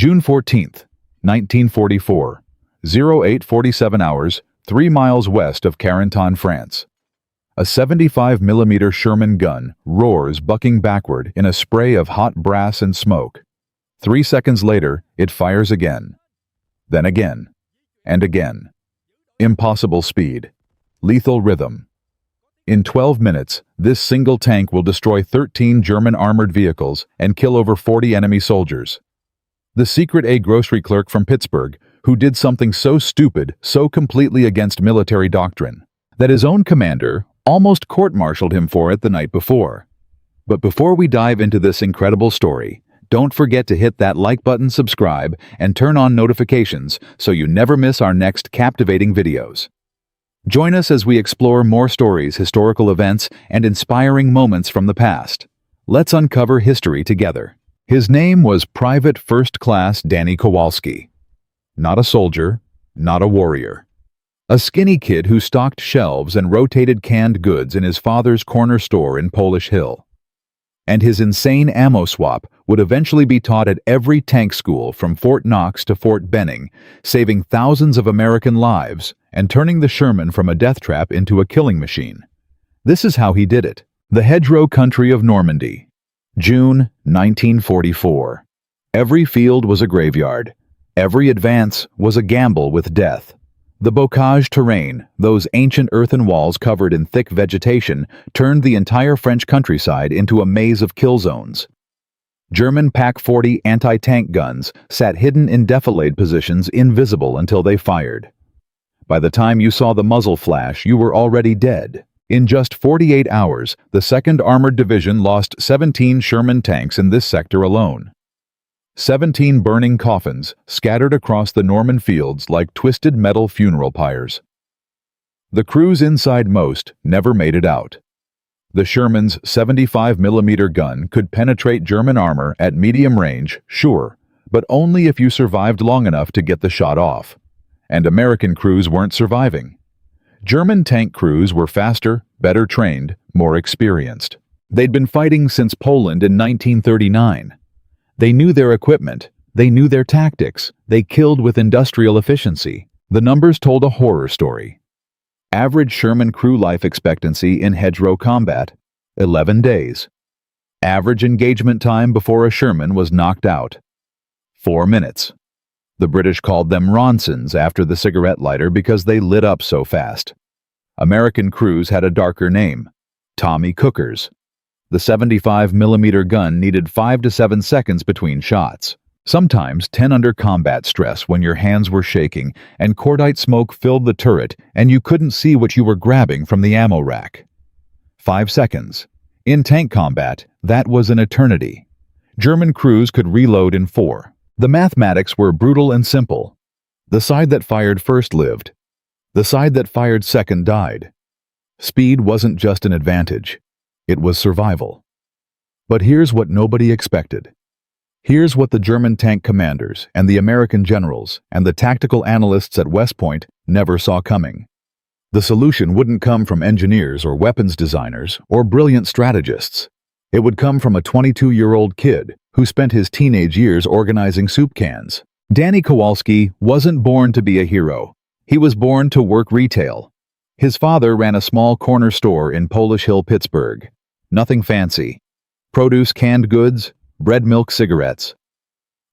June 14th, 1944, 0847 hours, 3 miles west of Carentan, France. A 75mm Sherman gun roars bucking backward in a spray of hot brass and smoke. 3 seconds later, it fires again. Then again. And again. Impossible speed. Lethal rhythm. In 12 minutes, this single tank will destroy 13 German armored vehicles and kill over 40 enemy soldiers. The secret A grocery clerk from Pittsburgh, who did something so stupid, so completely against military doctrine, that his own commander almost court-martialed him for it the night before. But before we dive into this incredible story, don't forget to hit that like button, subscribe, and turn on notifications so you never miss our next captivating videos. Join us as we explore more stories, historical events, and inspiring moments from the past. Let's uncover history together. His name was Private First Class Danny Kowalski. Not a soldier, not a warrior. A skinny kid who stocked shelves and rotated canned goods in his father's corner store in Polish Hill. And his insane ammo swap would eventually be taught at every tank school from Fort Knox to Fort Benning, saving thousands of American lives and turning the Sherman from a death trap into a killing machine. This is how he did it. The hedgerow country of Normandy. June 1944. Every field was a graveyard. Every advance was a gamble with death. The bocage terrain, those ancient earthen walls covered in thick vegetation, turned the entire French countryside into a maze of kill zones. German PaK-40 anti-tank guns sat hidden in defilade positions, invisible until they fired. By the time you saw the muzzle flash, you were already dead. In just 48 hours, the 2nd Armored Division lost 17 Sherman tanks in this sector alone. 17 burning coffins scattered across the Norman fields like twisted metal funeral pyres. The crews inside most never made it out. The Sherman's 75mm gun could penetrate German armor at medium range, sure, but only if you survived long enough to get the shot off. And American crews weren't surviving. German tank crews were faster, better trained, more experienced. They'd been fighting since Poland in 1939. They knew their equipment, they knew their tactics, they killed with industrial efficiency. The numbers told a horror story. Average Sherman crew life expectancy in hedgerow combat, 11 days. Average engagement time before a Sherman was knocked out, 4 minutes. The British called them Ronsons after the cigarette lighter because they lit up so fast. American crews had a darker name, Tommy Cookers. The 75mm gun needed 5 to 7 seconds between shots, sometimes 10 under combat stress when your hands were shaking and cordite smoke filled the turret and you couldn't see what you were grabbing from the ammo rack. 5 seconds. In tank combat, that was an eternity. German crews could reload in 4. The mathematics were brutal and simple. The side that fired first lived. The side that fired second died. Speed wasn't just an advantage. It was survival. But here's what nobody expected. Here's what the German tank commanders and the American generals and the tactical analysts at West Point never saw coming. The solution wouldn't come from engineers or weapons designers or brilliant strategists. It would come from a 22-year-old kid who spent his teenage years organizing soup cans. Danny Kowalski wasn't born to be a hero. He was born to work retail. His father ran a small corner store in Polish Hill, Pittsburgh. Nothing fancy. Produce, canned goods, bread, milk, cigarettes.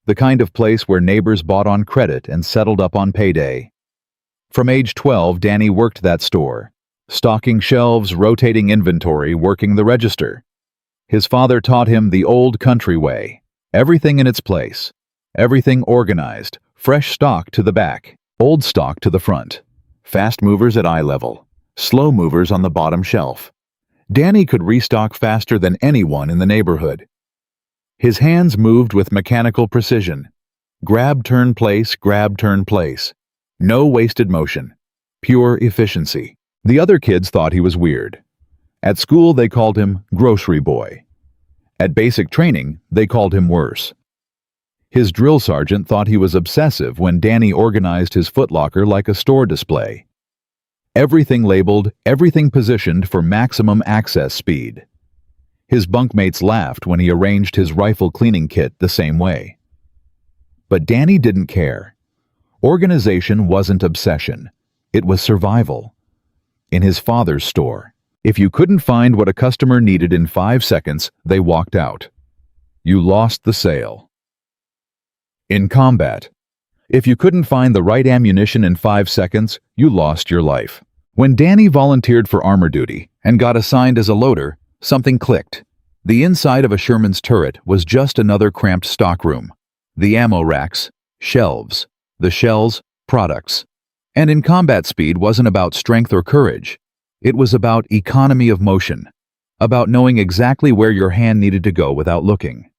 The kind of place where neighbors bought on credit and settled up on payday. From age 12, Danny worked that store, stocking shelves, rotating inventory, working the register. His father taught him the old country way. Everything in its place. Everything organized. Fresh stock to the back. Old stock to the front. Fast movers at eye level. Slow movers on the bottom shelf. Danny could restock faster than anyone in the neighborhood. His hands moved with mechanical precision. Grab, turn, place, grab, turn, place. No wasted motion. Pure efficiency. The other kids thought he was weird. At school, they called him grocery boy. At basic training, they called him worse. His drill sergeant thought he was obsessive when Danny organized his footlocker like a store display. Everything labeled, everything positioned for maximum access speed. His bunkmates laughed when he arranged his rifle cleaning kit the same way. But Danny didn't care. Organization wasn't obsession. It was survival. In his father's store, if you couldn't find what a customer needed in 5 seconds, they walked out. You lost the sale. In combat, if you couldn't find the right ammunition in 5 seconds, you lost your life. When Danny volunteered for armor duty and got assigned as a loader, something clicked. The inside of a Sherman's turret was just another cramped stockroom. The ammo racks, shelves. The shells, products. And in combat, speed wasn't about strength or courage. It was about economy of motion, about knowing exactly where your hand needed to go without looking.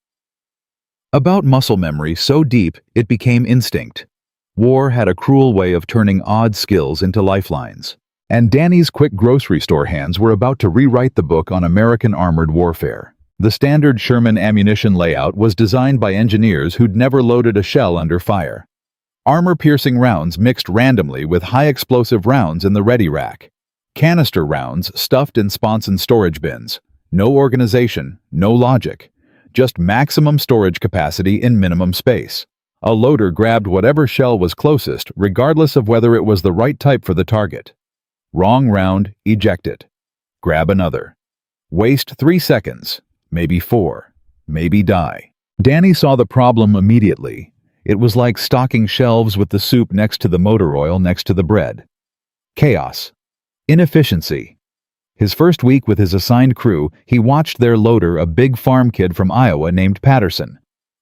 About muscle memory so deep it became instinct. War had a cruel way of turning odd skills into lifelines. And Danny's quick grocery store hands were about to rewrite the book on American armored warfare. The standard Sherman ammunition layout was designed by engineers who'd never loaded a shell under fire. Armor-piercing rounds mixed randomly with high-explosive rounds in the ready rack. Canister rounds stuffed in sponson storage bins. No organization, no logic. Just maximum storage capacity in minimum space. A loader grabbed whatever shell was closest, regardless of whether it was the right type for the target. Wrong round, eject it. Grab another. Waste 3 seconds, maybe 4, maybe die. Danny saw the problem immediately. It was like stocking shelves with the soup next to the motor oil next to the bread. Chaos. Inefficiency. His first week with his assigned crew, he watched their loader, a big farm kid from Iowa named Patterson.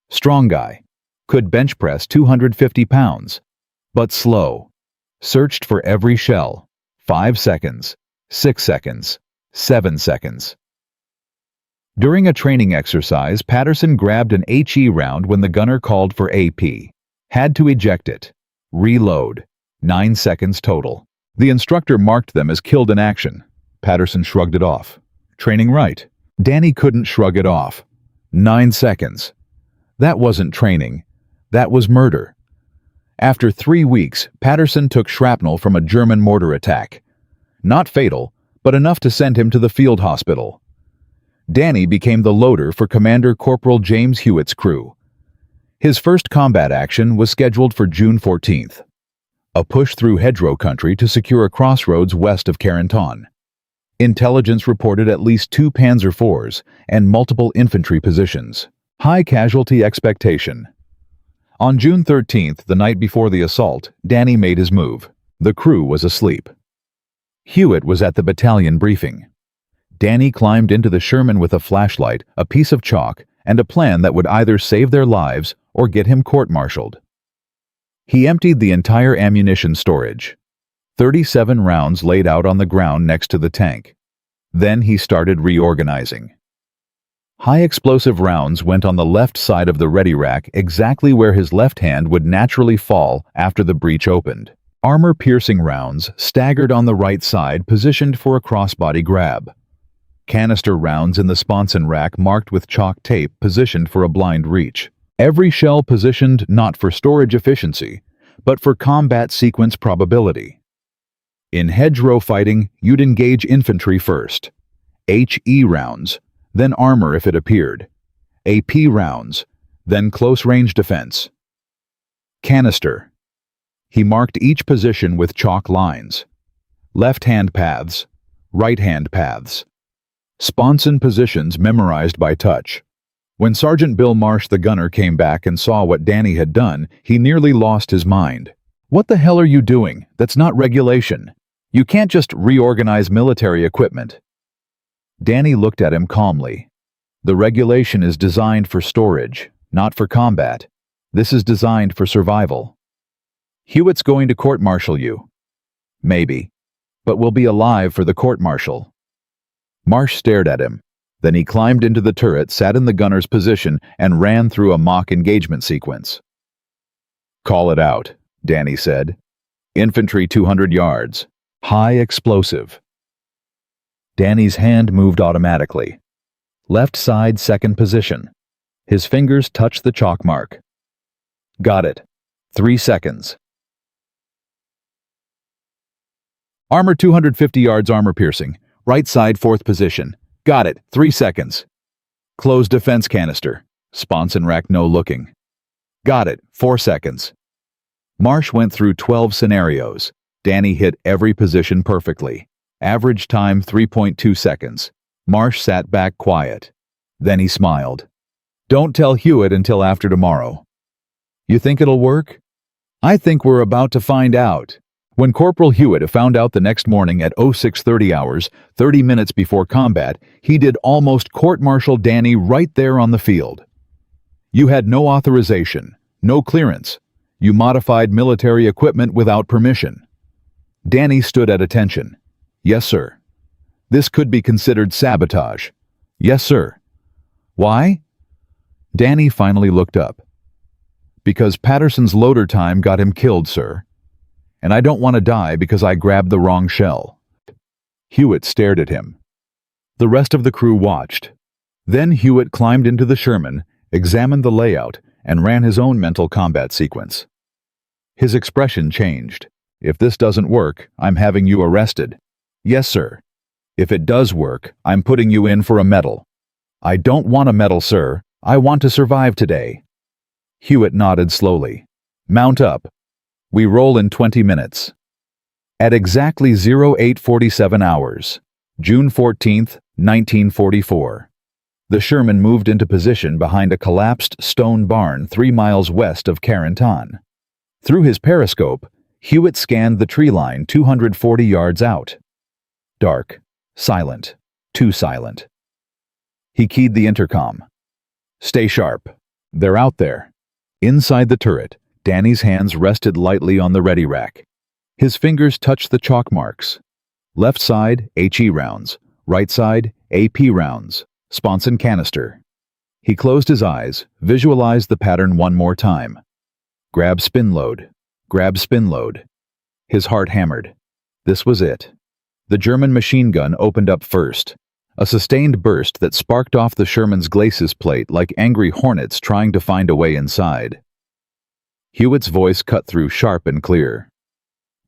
Strong guy. Could bench press 250 pounds. But slow. Searched for every shell. 5 seconds. 6 seconds. 7 seconds. During a training exercise, Patterson grabbed an HE round when the gunner called for AP. Had to eject it. Reload. 9 seconds total. The instructor marked them as killed in action. Patterson shrugged it off. Training right. Danny couldn't shrug it off. 9 seconds. That wasn't training. That was murder. After 3 weeks, Patterson took shrapnel from a German mortar attack. Not fatal, but enough to send him to the field hospital. Danny became the loader for Commander Corporal James Hewitt's crew. His first combat action was scheduled for June 14th. A push through hedgerow country to secure a crossroads west of Carentan. Intelligence reported at least 2 Panzer IVs and multiple infantry positions. High casualty expectation. On June 13th, the night before the assault, Danny made his move. The crew was asleep. Hewitt was at the battalion briefing. Danny climbed into the Sherman with a flashlight, a piece of chalk, and a plan that would either save their lives or get him court-martialed. He emptied the entire ammunition storage. 37 rounds laid out on the ground next to the tank. Then he started reorganizing. High-explosive rounds went on the left side of the ready rack, exactly where his left hand would naturally fall after the breech opened. Armor-piercing rounds staggered on the right side, positioned for a crossbody grab. Canister rounds in the sponson rack marked with chalk tape, positioned for a blind reach. Every shell positioned not for storage efficiency, but for combat sequence probability. In hedgerow fighting, you'd engage infantry first. HE rounds, then armor if it appeared. AP rounds, then close-range defense. Canister. He marked each position with chalk lines. Left-hand paths, right-hand paths. Sponson positions memorized by touch. When Sergeant Bill Marsh, the gunner, came back and saw what Danny had done, he nearly lost his mind. "What the hell are you doing? That's not regulation. You can't just reorganize military equipment." Danny looked at him calmly. "The regulation is designed for storage, not for combat. This is designed for survival. Hewitt's going to court-martial you. Maybe. But we'll be alive for the court-martial." Marsh stared at him. Then he climbed into the turret, sat in the gunner's position, and ran through a mock engagement sequence. "Call it out," Danny said. "Infantry 200 yards. High explosive." Danny's hand moved automatically. Left side, second position. His fingers touched the chalk mark. "Got it. 3 seconds." Armor 250 yards, armor piercing. Right side, fourth position. "Got it. 3 seconds." Closed defense canister. Sponson rack, no looking. Got it, 4 seconds. Marsh went through 12 scenarios. Danny hit every position perfectly. Average time 3.2 seconds. Marsh sat back quiet. Then he smiled. Don't tell Hewitt until after tomorrow. You think it'll work? I think we're about to find out. When Corporal Hewitt found out the next morning at 0630 hours, 30 minutes before combat, he did almost court-martial Danny right there on the field. You had no authorization, no clearance. You modified military equipment without permission. Danny stood at attention. Yes, sir. This could be considered sabotage. Yes, sir. Why? Danny finally looked up. Because Patterson's loader time got him killed, sir. And I don't want to die because I grabbed the wrong shell. Hewitt stared at him. The rest of the crew watched. Then Hewitt climbed into the Sherman, examined the layout, and ran his own mental combat sequence. His expression changed. If this doesn't work, I'm having you arrested. Yes, sir. If it does work, I'm putting you in for a medal. I don't want a medal, sir. I want to survive today. Hewitt nodded slowly. Mount up. We roll in 20 minutes. At exactly 0847 hours, June 14th, 1944, the Sherman moved into position behind a collapsed stone barn 3 miles west of Carentan. Through his periscope, Hewitt scanned the tree line 240 yards out. Dark, silent, too silent. He keyed the intercom. Stay sharp. They're out there. Inside the turret, Danny's hands rested lightly on the ready rack. His fingers touched the chalk marks. Left side, HE rounds. Right side, AP rounds. Sponson canister. He closed his eyes, visualized the pattern one more time. Grab spin load. Grab spin load. His heart hammered. This was it. The German machine gun opened up first. A sustained burst that sparked off the Sherman's glacis plate like angry hornets trying to find a way inside. Hewitt's voice cut through sharp and clear.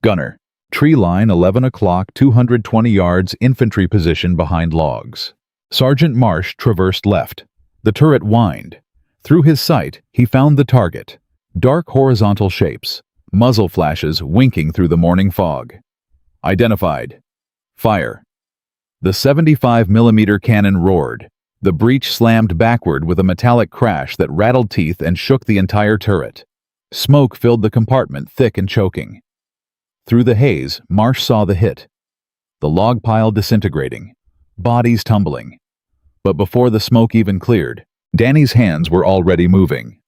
Gunner, tree line 11 o'clock, 220 yards, infantry position behind logs. Sergeant Marsh traversed left. The turret whined. Through his sight, he found the target. Dark horizontal shapes. Muzzle flashes winking through the morning fog. Identified. Fire. The 75mm cannon roared. The breech slammed backward with a metallic crash that rattled teeth and shook the entire turret. Smoke filled the compartment, thick and choking. Through the haze, Marsh saw the hit. The log pile disintegrating. Bodies tumbling. But before the smoke even cleared, Danny's hands were already moving.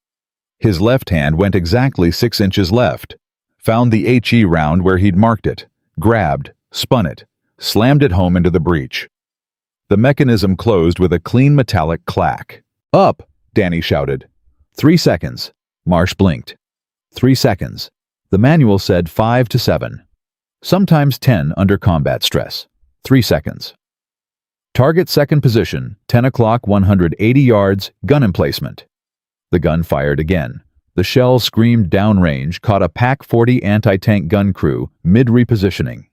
His left hand went exactly 6 inches left, found the HE round where he'd marked it, grabbed, spun it, slammed it home into the breech. The mechanism closed with a clean metallic clack. Up, Danny shouted. 3 seconds. Marsh blinked. 3 seconds. The manual said 5 to 7. Sometimes 10 under combat stress. 3 seconds. Target second position, 10 o'clock, 180 yards, gun emplacement. The gun fired again. The shell screamed downrange, caught a PaK-40 anti-tank gun crew mid-repositioning.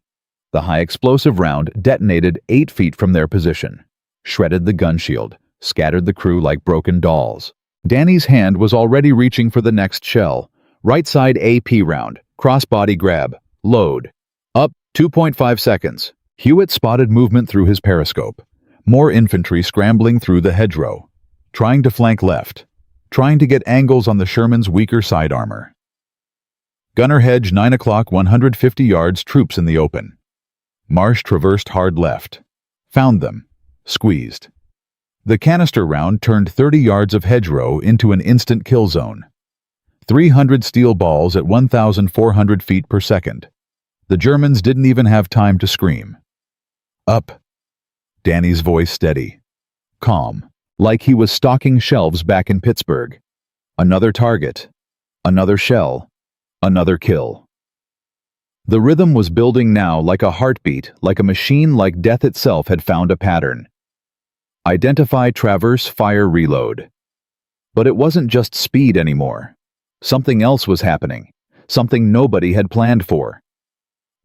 The high-explosive round detonated 8 feet from their position, shredded the gun shield, scattered the crew like broken dolls. Danny's hand was already reaching for the next shell. Right side AP round, crossbody grab, load. Up, 2.5 seconds. Hewitt spotted movement through his periscope. More infantry scrambling through the hedgerow, trying to flank left, trying to get angles on the Sherman's weaker side armor. Gunner hedge 9 o'clock, 150 yards, troops in the open. Marsh traversed hard left. Found them. Squeezed. The canister round turned 30 yards of hedgerow into an instant kill zone. 300 steel balls at 1,400 feet per second. The Germans didn't even have time to scream. Up. Danny's voice steady. Calm, like he was stocking shelves back in Pittsburgh. Another target. Another shell. Another kill. The rhythm was building now like a heartbeat, like a machine, like death itself had found a pattern. Identify, traverse, fire, reload. But it wasn't just speed anymore. Something else was happening, something nobody had planned for.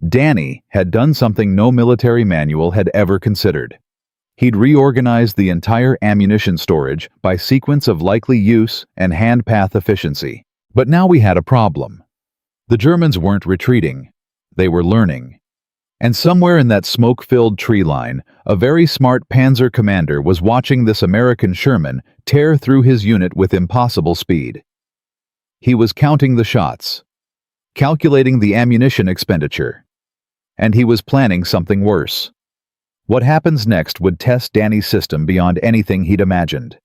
Danny had done something no military manual had ever considered. He'd reorganized the entire ammunition storage by sequence of likely use and hand path efficiency. But now we had a problem. The Germans weren't retreating. They were learning. And somewhere in that smoke-filled tree line, a very smart panzer commander was watching this American Sherman tear through his unit with impossible speed. He was counting the shots, calculating the ammunition expenditure, and he was planning something worse. What happens next would test Danny's system beyond anything he'd imagined.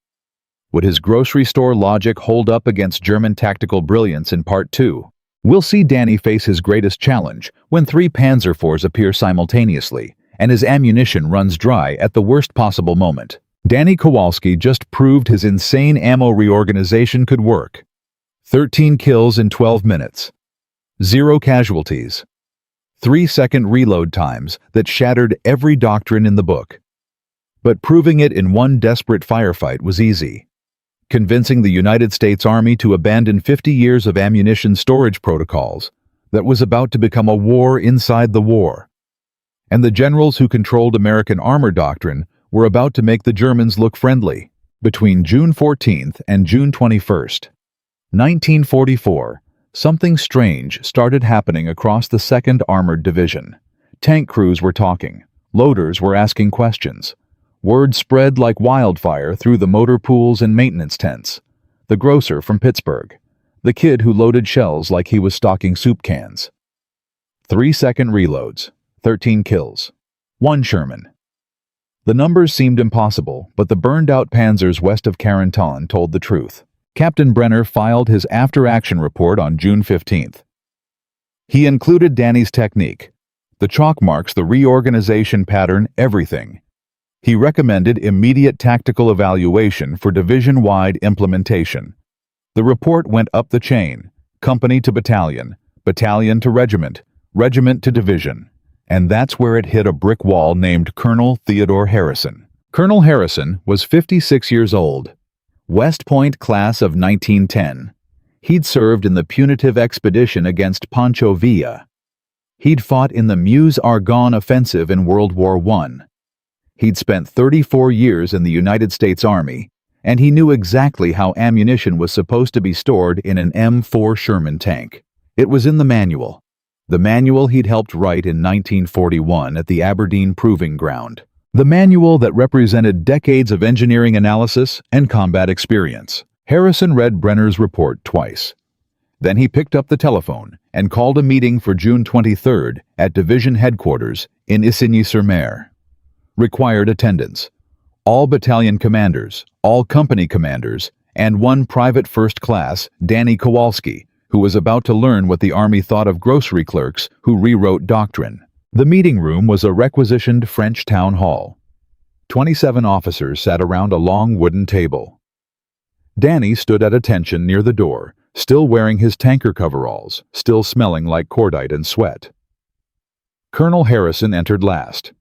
Would his grocery store logic hold up against German tactical brilliance in Part 2? We'll see Danny face his greatest challenge when 3 Panzer IVs appear simultaneously and his ammunition runs dry at the worst possible moment. Danny Kowalski just proved his insane ammo reorganization could work. 13 kills in 12 minutes. 0 casualties. 3-second reload times that shattered every doctrine in the book. But proving it in one desperate firefight was easy. Convincing the United States Army to abandon 50 years of ammunition storage protocols that was about to become a war inside the war. And the generals who controlled American armor doctrine were about to make the Germans look friendly. Between June 14th and June 21st, 1944, something strange started happening across the 2nd Armored Division. Tank crews were talking. Loaders were asking questions. Word spread like wildfire through the motor pools and maintenance tents. The grocer from Pittsburgh. The kid who loaded shells like he was stocking soup cans. 3-second reloads. 13 kills. 1 Sherman. The numbers seemed impossible, but the burned-out panzers west of Carentan told the truth. Captain Brenner filed his after-action report on June 15th. He included Danny's technique. The chalk marks, the reorganization pattern, everything. He recommended immediate tactical evaluation for division-wide implementation. The report went up the chain, company to battalion, battalion to regiment, regiment to division. And that's where it hit a brick wall named Colonel Theodore Harrison. Colonel Harrison was 56 years old. West Point class of 1910. He'd served in the punitive expedition against Pancho Villa. He'd fought in the Meuse-Argonne offensive in World War I. He'd spent 34 years in the United States Army, and he knew exactly how ammunition was supposed to be stored in an M4 Sherman tank. It was in the manual. The manual he'd helped write in 1941 at the Aberdeen Proving Ground. The manual that represented decades of engineering analysis and combat experience. Harrison read Brenner's report twice. Then he picked up the telephone and called a meeting for June 23rd at division headquarters in Isigny-sur-Mer. Required attendance. All battalion commanders, all company commanders, and 1 private first class, Danny Kowalski, who was about to learn what the Army thought of grocery clerks who rewrote doctrine. The meeting room was a requisitioned French town hall. 27 officers sat around a long wooden table. Danny stood at attention near the door, still wearing his tanker coveralls, still smelling like cordite and sweat. Colonel Harrison entered last.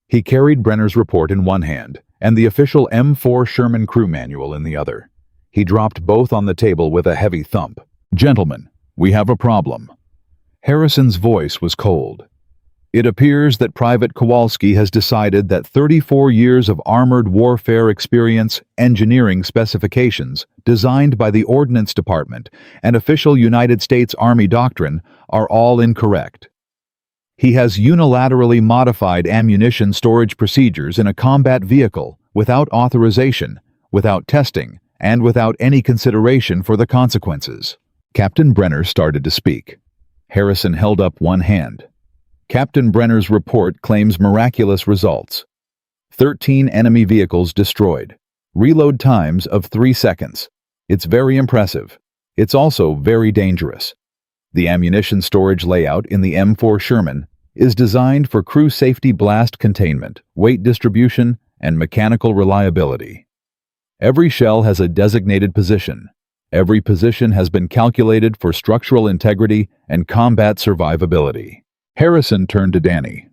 He carried Brenner's report in one hand and the official M4 Sherman crew manual in the other. He dropped both on the table with a heavy thump. "Gentlemen, we have a problem." Harrison's voice was cold. "It appears that Private Kowalski has decided that 34 years of armored warfare experience, engineering specifications, designed by the Ordnance Department, and official United States Army doctrine are all incorrect. He has unilaterally modified ammunition storage procedures in a combat vehicle without authorization, without testing, and without any consideration for the consequences." Captain Brenner started to speak. Harrison held up one hand. Captain Brenner's report claims miraculous results. 13 enemy vehicles destroyed. Reload times of 3 seconds. It's very impressive. It's also very dangerous. The ammunition storage layout in the M4 Sherman is designed for crew safety, blast containment, weight distribution, and mechanical reliability. Every shell has a designated position. Every position has been calculated for structural integrity and combat survivability. Harrison turned to Danny.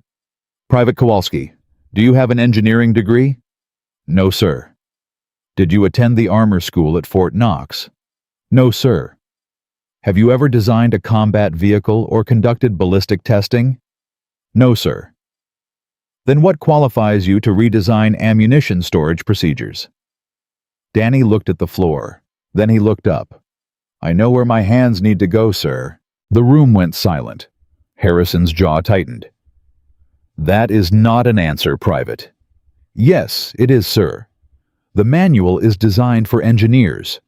"Private Kowalski, do you have an engineering degree?" "No, sir." "Did you attend the armor school at Fort Knox?" "No, sir." "Have you ever designed a combat vehicle or conducted ballistic testing?" "No, sir." "Then what qualifies you to redesign ammunition storage procedures?" Danny looked at the floor. Then he looked up. I know where my hands need to go, sir. The room went silent. Harrison's jaw tightened. That is not an answer, Private. Yes, it is, sir. The manual is designed for engineers.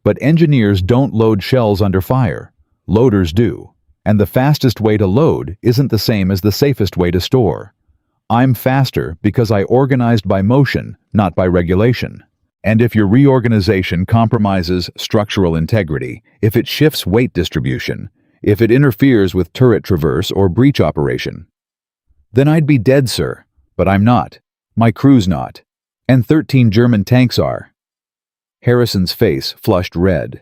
But engineers don't load shells under fire. Loaders do. And the fastest way to load isn't the same as the safest way to store. I'm faster because I organized by motion, not by regulation. And if your reorganization compromises structural integrity, if it shifts weight distribution, if it interferes with turret traverse or breach operation, then I'd be dead, sir. But I'm not. My crew's not. And 13 German tanks are. Harrison's face flushed red.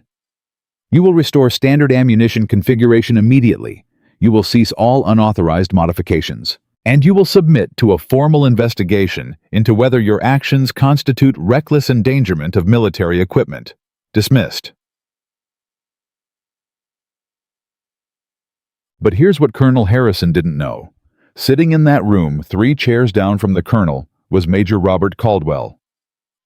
You will restore standard ammunition configuration immediately. You will cease all unauthorized modifications. And you will submit to a formal investigation into whether your actions constitute reckless endangerment of military equipment. Dismissed. But here's what Colonel Harrison didn't know. Sitting in that room, 3 chairs down from the colonel, was Major Robert Caldwell.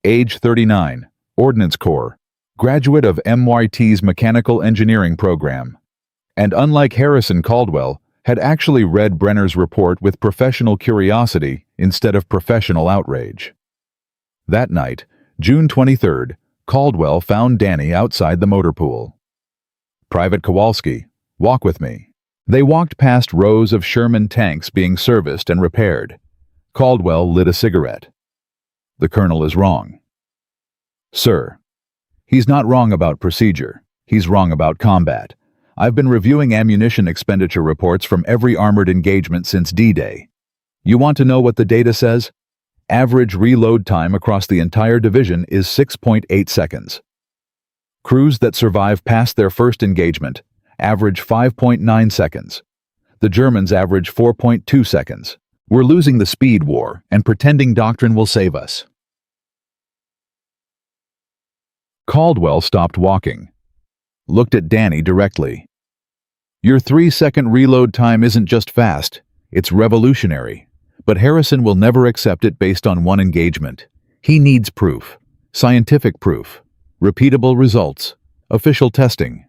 Age 39, Ordnance Corps, graduate of MIT's Mechanical Engineering program. And unlike Harrison, Caldwell had actually read Brenner's report with professional curiosity instead of professional outrage. That night, June 23rd, Caldwell found Danny outside the motor pool. Private Kowalski, walk with me. They walked past rows of Sherman tanks being serviced and repaired. Caldwell lit a cigarette. The colonel is wrong. Sir, he's not wrong about procedure. He's wrong about combat. I've been reviewing ammunition expenditure reports from every armored engagement since D-Day. You want to know what the data says? Average reload time across the entire division is 6.8 seconds. Crews that survive past their first engagement average 5.9 seconds. The Germans average 4.2 seconds. We're losing the speed war, and pretending doctrine will save us. Caldwell stopped walking. Looked at Danny directly. Your 3-second reload time isn't just fast, it's revolutionary. But Harrison will never accept it based on one engagement. He needs proof. Scientific proof. Repeatable results. Official testing.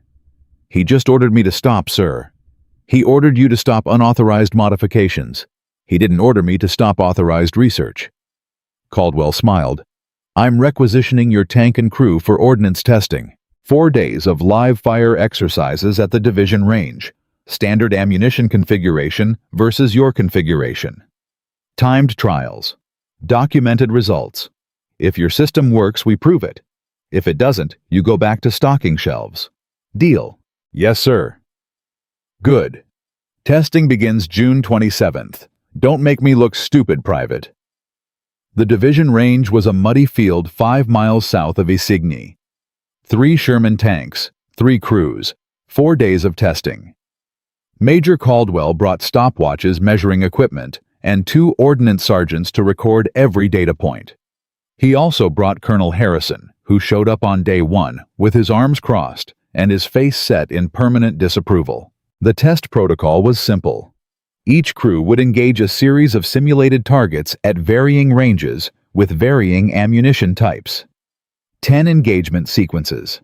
He just ordered me to stop, sir. He ordered you to stop unauthorized modifications. He didn't order me to stop authorized research. Caldwell smiled. I'm requisitioning your tank and crew for ordnance testing. 4 days of live fire exercises at the division range. Standard ammunition configuration versus your configuration. Timed trials. Documented results. If your system works, we prove it. If it doesn't, you go back to stocking shelves. Deal? Yes, sir. Good. Testing begins June 27th. Don't make me look stupid, Private. The division range was a muddy field 5 miles south of Isigny. 3 Sherman tanks, 3 crews, 4 days of testing. Major Caldwell brought stopwatches measuring equipment and 2 ordnance sergeants to record every data point. He also brought Colonel Harrison, who showed up on day 1 with his arms crossed and his face set in permanent disapproval. The test protocol was simple. Each crew would engage a series of simulated targets at varying ranges with varying ammunition types. 10 engagement sequences.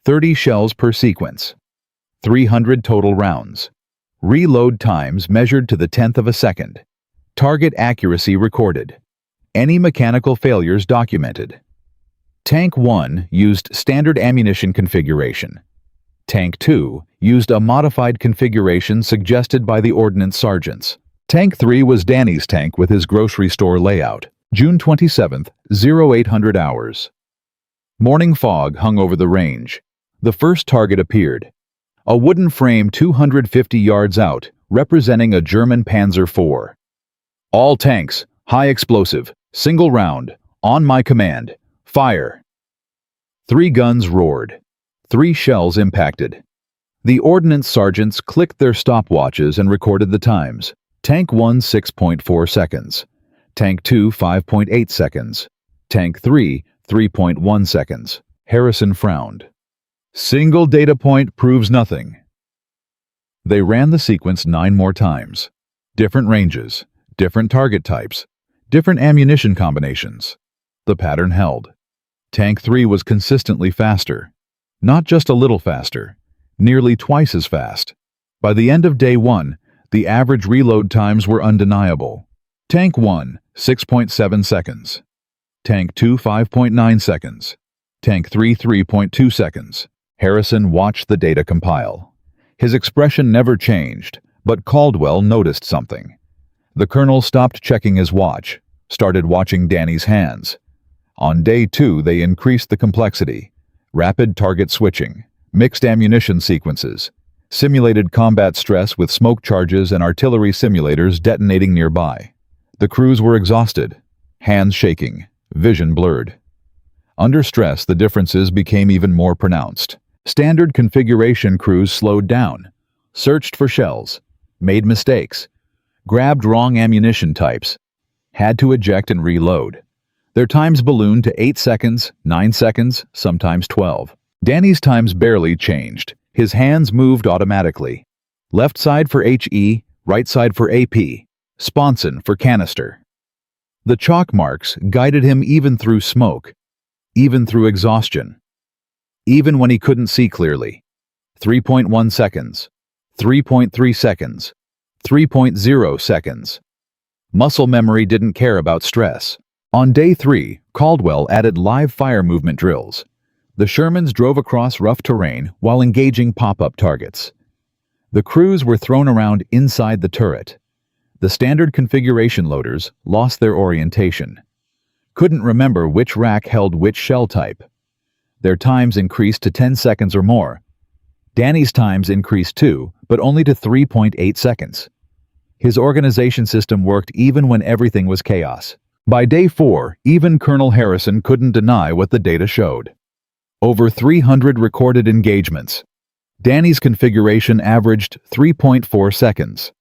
30 shells per sequence. 300 total rounds. Reload times measured to the 10th of a second. Target accuracy recorded. Any mechanical failures documented. Tank 1 used standard ammunition configuration. Tank 2 used a modified configuration suggested by the ordnance sergeants. Tank 3 was Danny's tank with his grocery store layout. June 27th, 0800 hours. Morning fog hung over the range. The first target appeared. A wooden frame 250 yards out, representing a German Panzer IV. All tanks, high explosive, single round, on my command. Fire! 3 guns roared. 3 shells impacted. The ordnance sergeants clicked their stopwatches and recorded the times. Tank 1 6.4 seconds. Tank 2 5.8 seconds. Tank 3 3.1 seconds. Harrison frowned. Single data point proves nothing. They ran the sequence 9 more times. Different ranges, different target types, different ammunition combinations. The pattern held. Tank 3 was consistently faster. Not just a little faster, nearly twice as fast. By the end of day 1, the average reload times were undeniable. Tank 1, 6.7 seconds. Tank 2, 5.9 seconds. Tank 3, 3.2 seconds. Harrison watched the data compile. His expression never changed, but Caldwell noticed something. The colonel stopped checking his watch, started watching Danny's hands. On day 2, they increased the complexity. Rapid target switching, mixed ammunition sequences, simulated combat stress with smoke charges and artillery simulators detonating nearby. The crews were exhausted, hands shaking, vision blurred. Under stress, the differences became even more pronounced. Standard configuration crews slowed down, searched for shells, made mistakes, grabbed wrong ammunition types, had to eject and reload. Their times ballooned to 8 seconds, 9 seconds, sometimes 12. Danny's times barely changed. His hands moved automatically. Left side for HE, right side for AP, sponson for canister. The chalk marks guided him even through smoke, even through exhaustion, even when he couldn't see clearly. 3.1 seconds, 3.3 seconds, 3.0 seconds. Muscle memory didn't care about stress. On day 3, Caldwell added live fire movement drills. The Shermans drove across rough terrain while engaging pop-up targets. The crews were thrown around inside the turret. The standard configuration loaders lost their orientation, couldn't remember which rack held which shell type. Their times increased to 10 seconds or more. Danny's times increased too, but only to 3.8 seconds. His organization system worked even when everything was chaos. By day 4, even Colonel Harrison couldn't deny what the data showed. Over 300 recorded engagements. Danny's configuration averaged 3.4 seconds.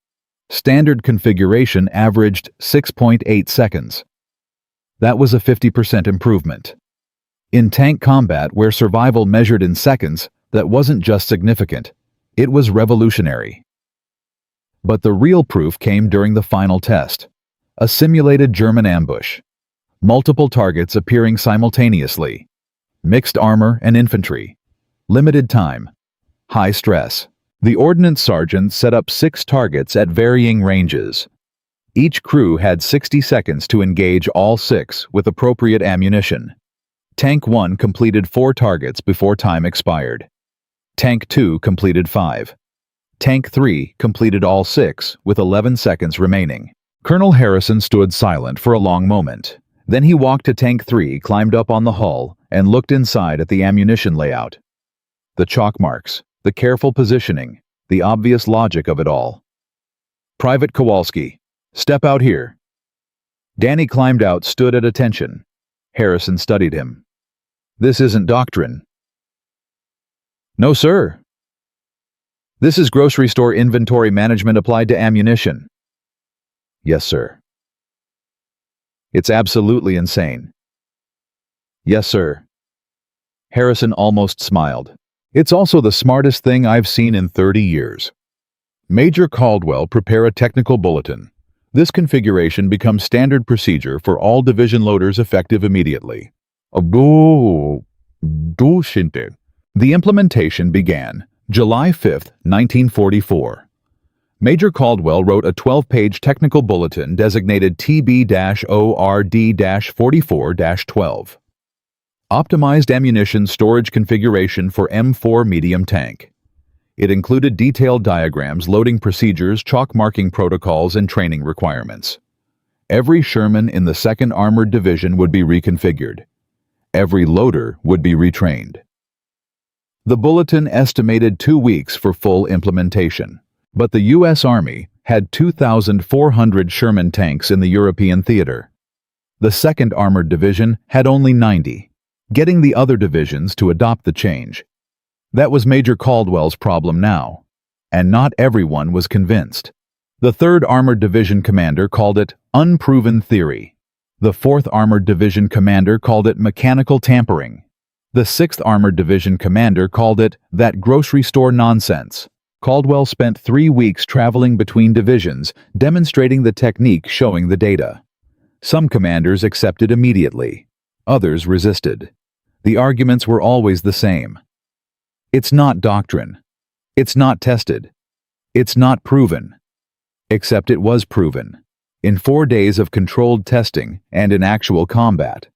Standard configuration averaged 6.8 seconds. That was a 50% improvement. In tank combat, where survival measured in seconds, that wasn't just significant, it was revolutionary. But the real proof came during the final test. A simulated German ambush. Multiple targets appearing simultaneously. Mixed armor and infantry. Limited time. High stress. The ordnance sergeant set up 6 targets at varying ranges. Each crew had 60 seconds to engage all 6 with appropriate ammunition. Tank 1 completed 4 targets before time expired. Tank 2 completed 5. Tank 3 completed all 6 with 11 seconds remaining. Colonel Harrison stood silent for a long moment. Then he walked to Tank 3, climbed up on the hull, and looked inside at the ammunition layout. The chalk marks, the careful positioning, the obvious logic of it all. "Private Kowalski, step out here." Danny climbed out, stood at attention. Harrison studied him. "This isn't doctrine." "No, sir. This is grocery store inventory management applied to ammunition." "Yes, sir." "It's absolutely insane." "Yes, sir." Harrison almost smiled. "It's also the smartest thing I've seen in 30 years. Major Caldwell, prepare a technical bulletin. This configuration becomes standard procedure for all division loaders effective immediately." The implementation began July 5, 1944. Major Caldwell wrote a 12-page technical bulletin designated TB-ORD-44-12. Optimized ammunition storage configuration for M4 medium tank. It included detailed diagrams, loading procedures, chalk marking protocols, and training requirements. Every Sherman in the 2nd Armored Division would be reconfigured. Every loader would be retrained. The bulletin estimated 2 weeks for full implementation. But the U.S. Army had 2,400 Sherman tanks in the European theater. The 2nd Armored Division had only 90, getting the other divisions to adopt the change. That was Major Caldwell's problem now, and not everyone was convinced. The 3rd Armored Division commander called it unproven theory. The 4th Armored Division commander called it mechanical tampering. The 6th Armored Division commander called it that grocery store nonsense. Caldwell spent 3 weeks traveling between divisions, demonstrating the technique, showing the data. Some commanders accepted immediately. Others resisted. The arguments were always the same. It's not doctrine. It's not tested. It's not proven. Except it was proven, in 4 days of controlled testing and in actual combat.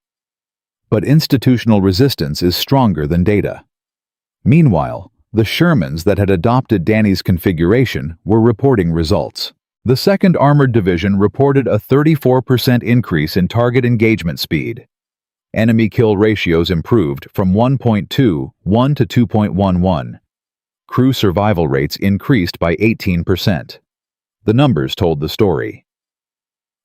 But institutional resistance is stronger than data. Meanwhile, the Shermans that had adopted Danny's configuration were reporting results. The 2nd Armored Division reported a 34% increase in target engagement speed. Enemy kill ratios improved from 1.21 to 2.11. Crew survival rates increased by 18%. The numbers told the story.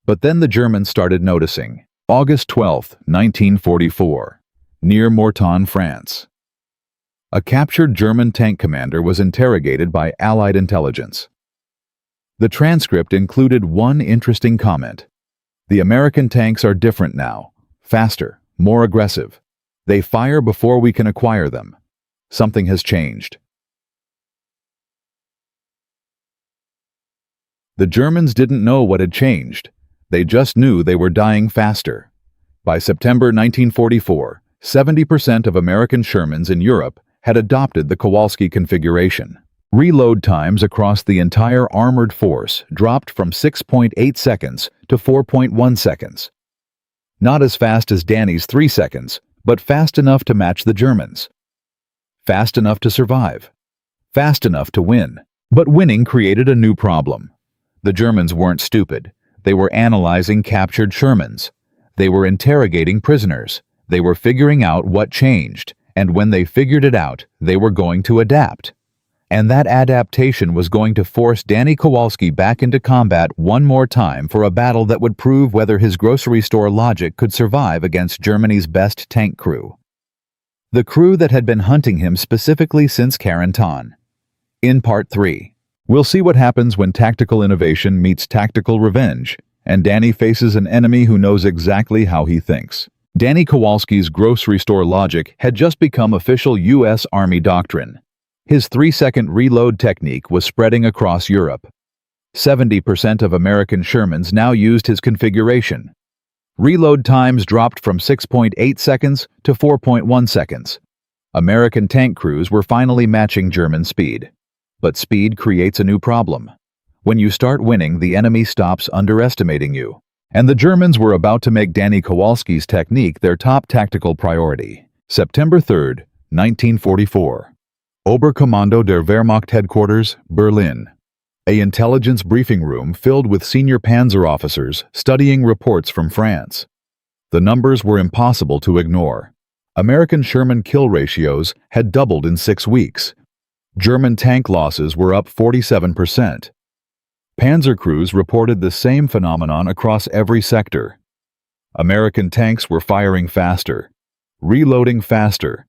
But then the Germans started noticing. August 12, 1944, near Mortain, France. A captured German tank commander was interrogated by Allied intelligence. The transcript included one interesting comment. The American tanks are different now, faster, more aggressive. They fire before we can acquire them. Something has changed. The Germans didn't know what had changed. They just knew they were dying faster. By September 1944, 70% of American Shermans in Europe had adopted the Kowalski configuration. Reload times across the entire armored force dropped from 6.8 seconds to 4.1 seconds. Not as fast as Danny's 3 seconds, but fast enough to match the Germans. Fast enough to survive. Fast enough to win. But winning created a new problem. The Germans weren't stupid. They were analyzing captured Shermans. They were interrogating prisoners. They were figuring out what changed, and when they figured it out, they were going to adapt. And that adaptation was going to force Danny Kowalski back into combat one more time for a battle that would prove whether his grocery store logic could survive against Germany's best tank crew. The crew that had been hunting him specifically since Carentan. In Part 3. We'll see what happens when tactical innovation meets tactical revenge, and Danny faces an enemy who knows exactly how he thinks. Danny Kowalski's grocery store logic had just become official U.S. Army doctrine. His 3-second reload technique was spreading across Europe. 70% of American Shermans now used his configuration. Reload times dropped from 6.8 seconds to 4.1 seconds. American tank crews were finally matching German speed. But speed creates a new problem. When you start winning, the enemy stops underestimating you. And the Germans were about to make Danny Kowalski's technique their top tactical priority. September 3, 1944. Oberkommando der Wehrmacht Headquarters, Berlin. A intelligence briefing room filled with senior panzer officers studying reports from France. The numbers were impossible to ignore. American Sherman kill ratios had doubled in 6 weeks. German tank losses were up 47%. Panzer crews reported the same phenomenon across every sector. American tanks were firing faster, reloading faster,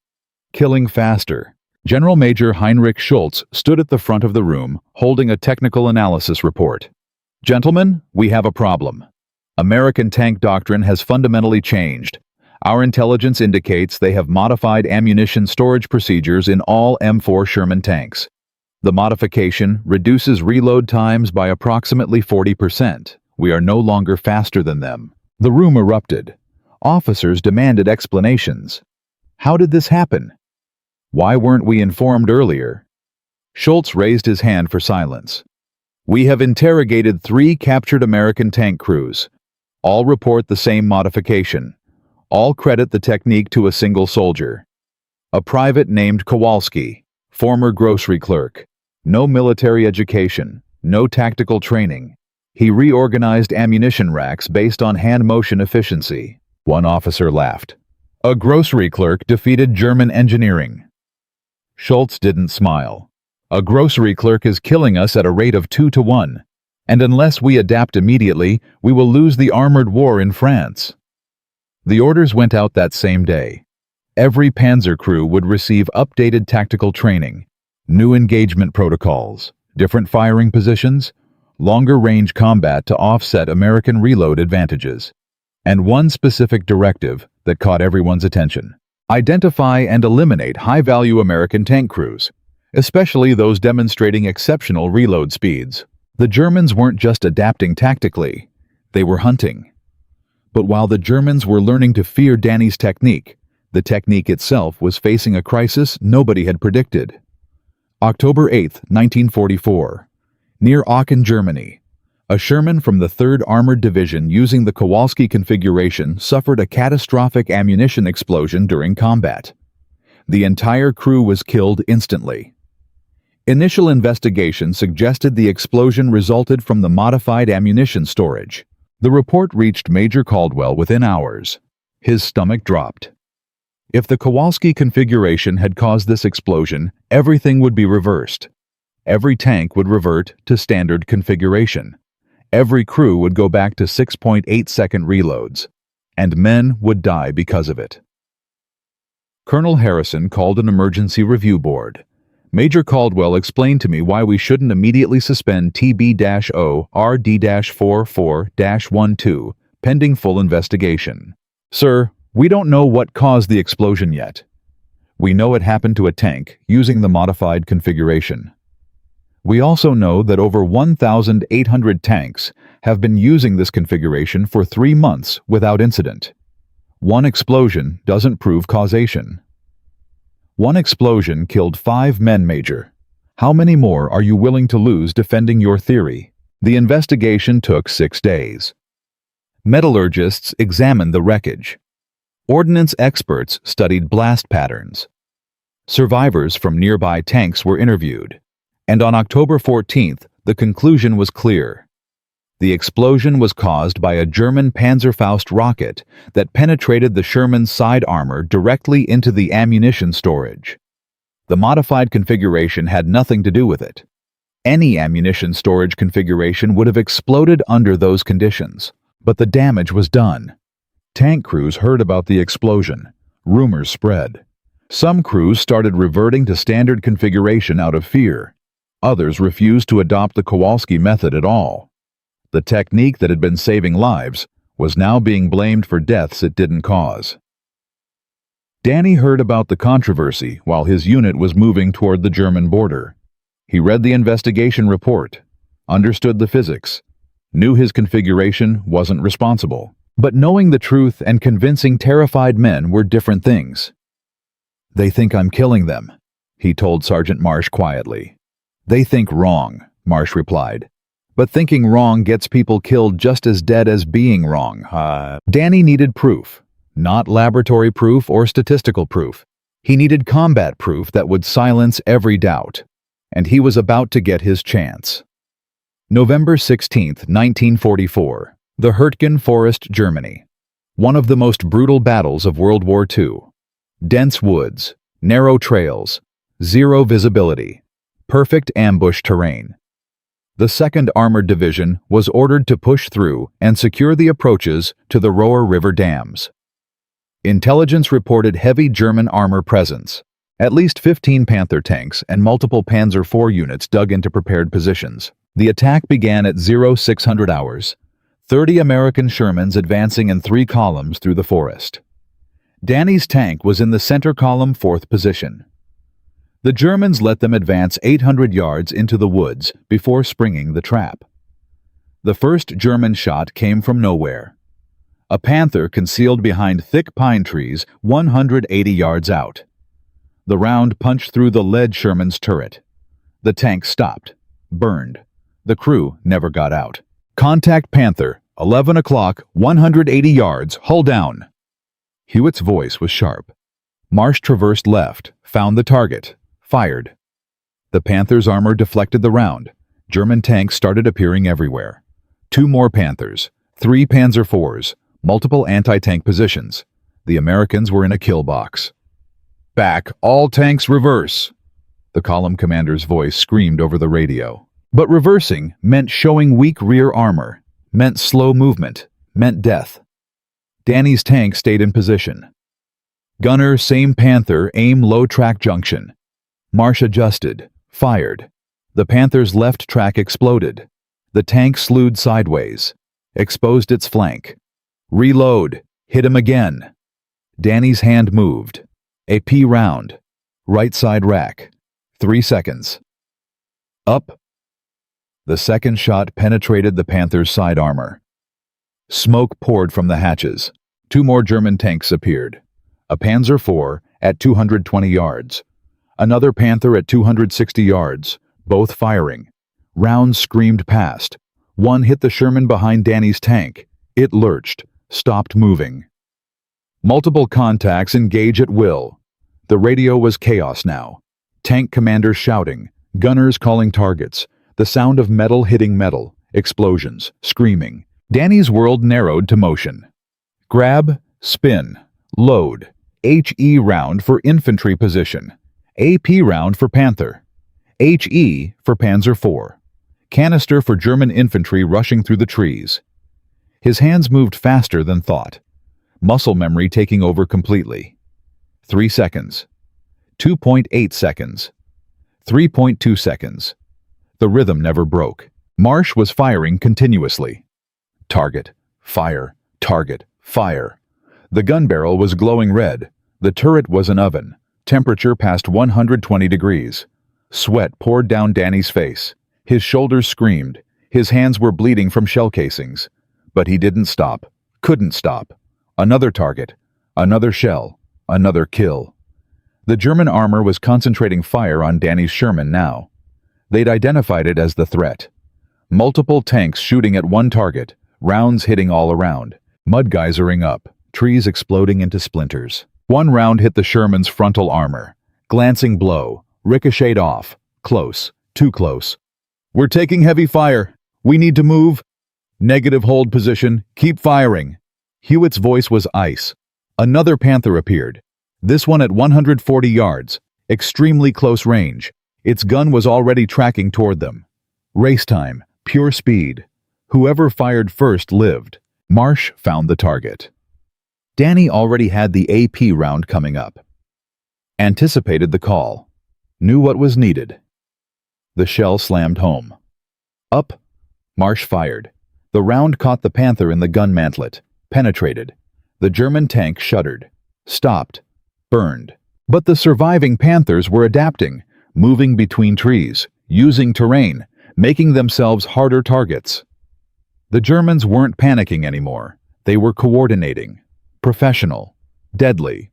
killing faster. General Major Heinrich Schultz stood at the front of the room, holding a technical analysis report. "Gentlemen, we have a problem. American tank doctrine has fundamentally changed. Our intelligence indicates they have modified ammunition storage procedures in all M4 Sherman tanks. The modification reduces reload times by approximately 40%. We are no longer faster than them." The room erupted. Officers demanded explanations. How did this happen? Why weren't we informed earlier? Schultz raised his hand for silence. "We have interrogated 3 captured American tank crews. All report the same modification. All credit the technique to a single soldier. A private named Kowalski, former grocery clerk. No military education, no tactical training. He reorganized ammunition racks based on hand motion efficiency." One officer laughed. "A grocery clerk defeated German engineering." Schultz didn't smile. "A grocery clerk is killing us at a rate of 2 to 1. And unless we adapt immediately, we will lose the armored war in France." The orders went out that same day. Every panzer crew would receive updated tactical training, new engagement protocols, different firing positions, longer range combat to offset American reload advantages, and one specific directive that caught everyone's attention: identify and eliminate high-value American tank crews, especially those demonstrating exceptional reload speeds. The Germans weren't just adapting tactically, they were hunting. But while the Germans were learning to fear Danny's technique, The technique itself was facing a crisis nobody had predicted. October 8, 1944. Near Aachen, Germany. A Sherman from the 3rd Armored Division using the Kowalski configuration suffered a catastrophic ammunition explosion during combat. The entire crew was killed instantly. Initial investigation suggested the explosion resulted from the modified ammunition storage. The report reached Major Caldwell within hours. His stomach dropped. If the Kowalski configuration had caused this explosion, everything would be reversed. Every tank would revert to standard configuration. Every crew would go back to 6.8-second reloads. And men would die because of it. Colonel Harrison called an emergency review board. Major Caldwell explained to me why we shouldn't immediately suspend TB-0 RD-44-12 pending full investigation. Sir, we don't know what caused the explosion yet. We know it happened to a tank using the modified configuration. We also know that over 1,800 tanks have been using this configuration for 3 months without incident. One explosion doesn't prove causation. One explosion killed 5 men, Major. How many more are you willing to lose defending your theory? The investigation took 6 days. Metallurgists examined the wreckage. Ordnance experts studied blast patterns. Survivors from nearby tanks were interviewed. And on October 14th, the conclusion was clear. The explosion was caused by a German Panzerfaust rocket that penetrated the Sherman's side armor directly into the ammunition storage. The modified configuration had nothing to do with it. Any ammunition storage configuration would have exploded under those conditions, but the damage was done. Tank crews heard about the explosion. Rumors spread. Some crews started reverting to standard configuration out of fear. Others refused to adopt the Kowalski method at all. The technique that had been saving lives was now being blamed for deaths it didn't cause. Danny heard about the controversy while his unit was moving toward the German border. He read the investigation report, understood the physics, knew his configuration wasn't responsible. But knowing the truth and convincing terrified men were different things. They think I'm killing them, he told Sergeant Marsh quietly. They think wrong, Marsh replied. But thinking wrong gets people killed just as dead as being wrong. Danny needed proof, not laboratory proof or statistical proof. He needed combat proof that would silence every doubt. And he was about to get his chance. November 16, 1944. The Hürtgen Forest, Germany. One of the most brutal battles of World War II. Dense woods, narrow trails, zero visibility, perfect ambush terrain. The 2nd Armored Division was ordered to push through and secure the approaches to the Rohr River dams. Intelligence reported heavy German armor presence. At least 15 Panther tanks and multiple Panzer IV units dug into prepared positions. The attack began at 0600 hours. 30 American Shermans advancing in 3 columns through the forest. Danny's tank was in the center column 4th position. The Germans let them advance 800 yards into the woods before springing the trap. The first German shot came from nowhere. A Panther concealed behind thick pine trees 180 yards out. The round punched through the lead Sherman's turret. The tank stopped, burned. The crew never got out. Contact Panther, 11 o'clock, 180 yards, hull down. Hewitt's voice was sharp. Marsh traversed left, found the target, fired. The Panther's armor deflected the round. German tanks started appearing everywhere. 2 more Panthers, 3 Panzer IVs, multiple anti-tank positions. The Americans were in a kill box. Back, all tanks reverse, the column commander's voice screamed over the radio. But reversing meant showing weak rear armor, meant slow movement, meant death. Danny's tank stayed in position. Gunner, same Panther, aim low track junction. Marsh adjusted, fired. The Panther's left track exploded. The tank slewed sideways, exposed its flank. Reload, hit him again. Danny's hand moved. A P round. Right side rack. 3 seconds. Up. The second shot penetrated the Panther's side armor. Smoke poured from the hatches. 2 more German tanks appeared. a Panzer IV at 220 yards, another Panther at 260 yards, both firing. Rounds screamed past. One hit the Sherman behind Danny's tank. It lurched, stopped moving. Multiple contacts engage at will. The radio was chaos now. Tank commanders shouting, gunners calling targets, the sound of metal hitting metal, explosions, screaming. Danny's world narrowed to motion. Grab, spin, load, HE round for infantry position, AP round for Panther, HE for Panzer IV, canister for German infantry rushing through the trees. His hands moved faster than thought, muscle memory taking over completely. 3 seconds, 2.8 seconds, 3.2 seconds. The rhythm never broke. Marsh was firing continuously. Target, fire, target, fire. The gun barrel was glowing red. The turret was an oven. Temperature past 120 degrees. Sweat poured down Danny's face. His shoulders screamed. His hands were bleeding from shell casings. But he didn't stop. Couldn't stop. Another target. Another shell. Another kill. The German armor was concentrating fire on Danny's Sherman now. They'd identified it as the threat. Multiple tanks shooting at one target, rounds hitting all around, mud geysering up, trees exploding into splinters. One round hit the Sherman's frontal armor. Glancing blow, ricocheted off, close, too close. We're taking heavy fire. We need to move. Negative hold position, keep firing. Hewitt's voice was ice. Another Panther appeared. This one at 140 yards, extremely close range. Its gun was already tracking toward them. Race time, pure speed. Whoever fired first lived. Marsh found the target. Danny already had the AP round coming up. Anticipated the call. Knew what was needed. The shell slammed home. Up. Marsh fired. The round caught the Panther in the gun mantlet. Penetrated. The German tank shuddered. Stopped. Burned. But the surviving Panthers were adapting, moving between trees, using terrain, making themselves harder targets. The Germans weren't panicking anymore. They were coordinating. Professional. Deadly.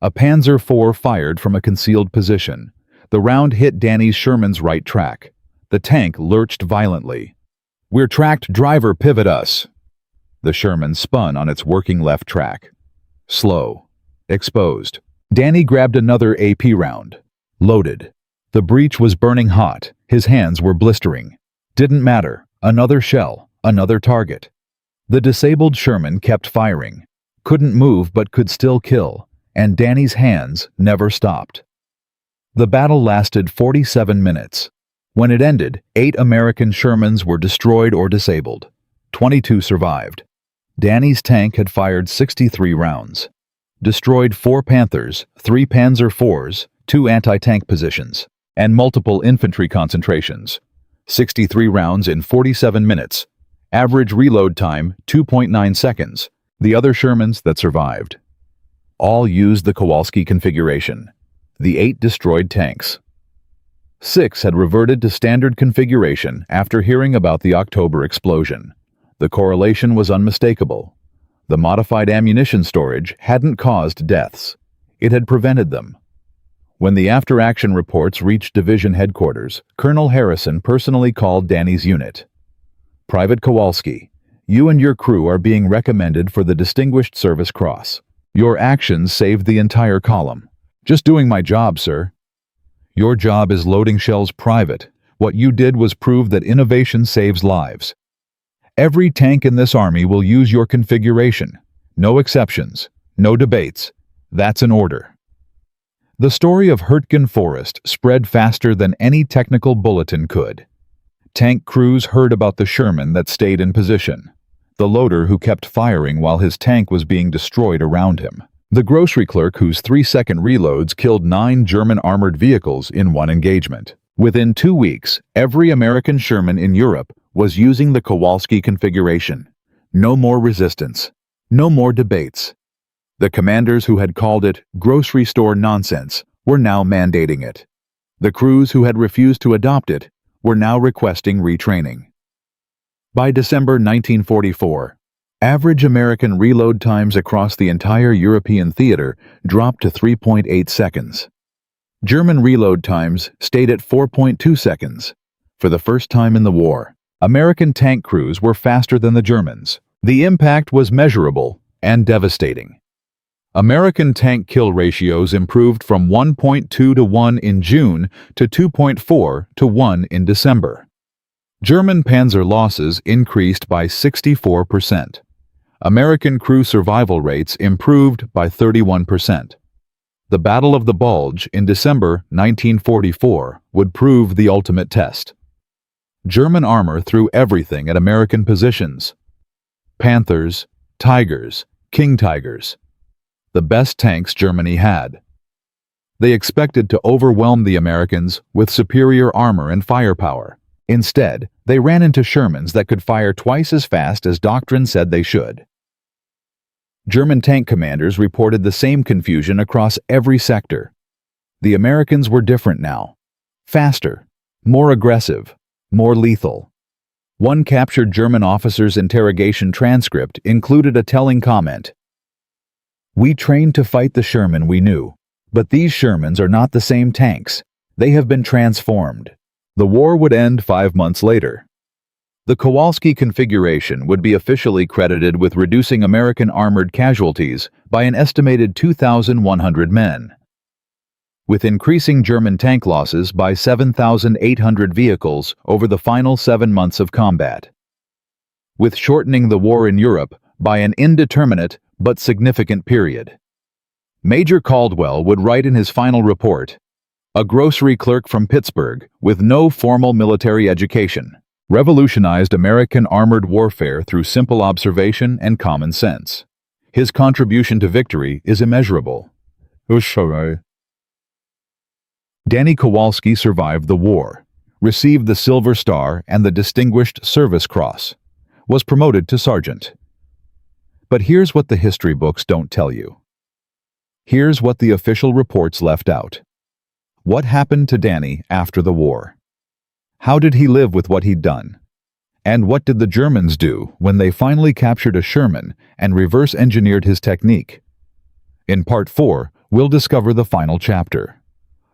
A Panzer IV fired from a concealed position. The round hit Danny's Sherman's right track. The tank lurched violently. We're tracked, driver, pivot us. The Sherman spun on its working left track. Slow. Exposed. Danny grabbed another AP round. Loaded. The breech was burning hot. His hands were blistering. Didn't matter. Another shell. Another target. The disabled Sherman kept firing. Couldn't move but could still kill. And Danny's hands never stopped. The battle lasted 47 minutes. When it ended, 8 American Shermans were destroyed or disabled. 22 survived. Danny's tank had fired 63 rounds. Destroyed 4 Panthers, 3 Panzer IVs, 2 anti-tank positions, and multiple infantry concentrations. 63 rounds in 47 minutes. Average reload time, 2.9 seconds. The other Shermans that survived. All used the Kowalski configuration. The 8 destroyed tanks. 6 had reverted to standard configuration after hearing about the October explosion. The correlation was unmistakable. The modified ammunition storage hadn't caused deaths. It had prevented them. When the after-action reports reached division headquarters, Colonel Harrison personally called Danny's unit. Private Kowalski, you and your crew are being recommended for the Distinguished Service Cross. Your actions saved the entire column. Just doing my job, sir. Your job is loading shells private. What you did was prove that innovation saves lives. Every tank in this army will use your configuration. No exceptions. No debates. That's an order. The story of Hürtgen Forest spread faster than any technical bulletin could. Tank crews heard about the Sherman that stayed in position. The loader who kept firing while his tank was being destroyed around him. The grocery clerk whose 3-second reloads killed 9 German armored vehicles in one engagement. Within 2 weeks, every American Sherman in Europe was using the Kowalski configuration. No more resistance. No more debates. The commanders who had called it grocery store nonsense were now mandating it. The crews who had refused to adopt it were now requesting retraining. By December 1944, Average American reload times across the entire European theater dropped to 3.8 seconds. German reload times stayed at 4.2 seconds. For the first time in the war, American tank crews were faster than the Germans. The impact was measurable and devastating. American tank kill ratios improved from 1.2 to 1 in June to 2.4 to 1 in December. German panzer losses increased by 64%. American crew survival rates improved by 31%. The Battle of the Bulge in December 1944 would prove the ultimate test. German armor threw everything at American positions. Panthers, Tigers, King Tigers. The best tanks Germany had. They expected to overwhelm the Americans with superior armor and firepower. Instead, they ran into Shermans that could fire twice as fast as doctrine said they should. German tank commanders reported the same confusion across every sector. The Americans were different now. Faster, more aggressive, more lethal. One captured German officer's interrogation transcript included a telling comment. "We trained to fight the Sherman we knew, but these Shermans are not the same tanks. They have been transformed." The war would end 5 months later. The Kowalski configuration would be officially credited with reducing American armored casualties by an estimated 2,100 men, with increasing German tank losses by 7,800 vehicles over the final 7 months of combat, with shortening the war in Europe by an indeterminate but significant period. Major Caldwell would write in his final report, "A grocery clerk from Pittsburgh with no formal military education revolutionized American armored warfare through simple observation and common sense. His contribution to victory is immeasurable." Danny Kowalski survived the war, received the Silver Star and the Distinguished Service Cross, was promoted to sergeant. But here's what the history books don't tell you. Here's what the official reports left out. What happened to Danny after the war? How did he live with what he'd done? And what did the Germans do when they finally captured a Sherman and reverse-engineered his technique? In Part 4, we'll discover the final chapter,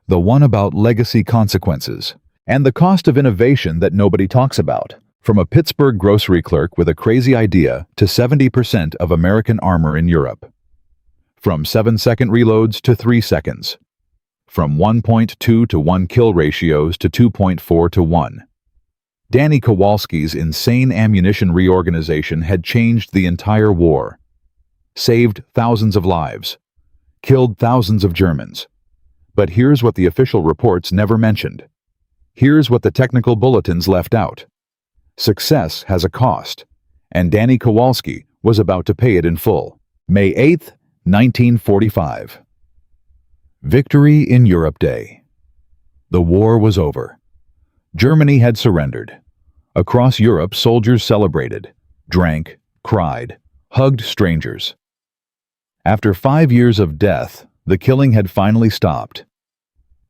the one about legacy consequences and the cost of innovation that nobody talks about, from a Pittsburgh grocery clerk with a crazy idea to 70% of American armor in Europe. From 7-second reloads to 3 seconds. From 1.2 to 1 kill ratios to 2.4 to 1. Danny Kowalski's insane ammunition reorganization had changed the entire war. Saved thousands of lives. Killed thousands of Germans. But here's what the official reports never mentioned. Here's what the technical bulletins left out. Success has a cost, and Danny Kowalski was about to pay it in full. May 8, 1945. Victory in Europe Day. The war was over. Germany had surrendered. Across Europe, soldiers celebrated, drank, cried, hugged strangers. After 5 years of death, the killing had finally stopped.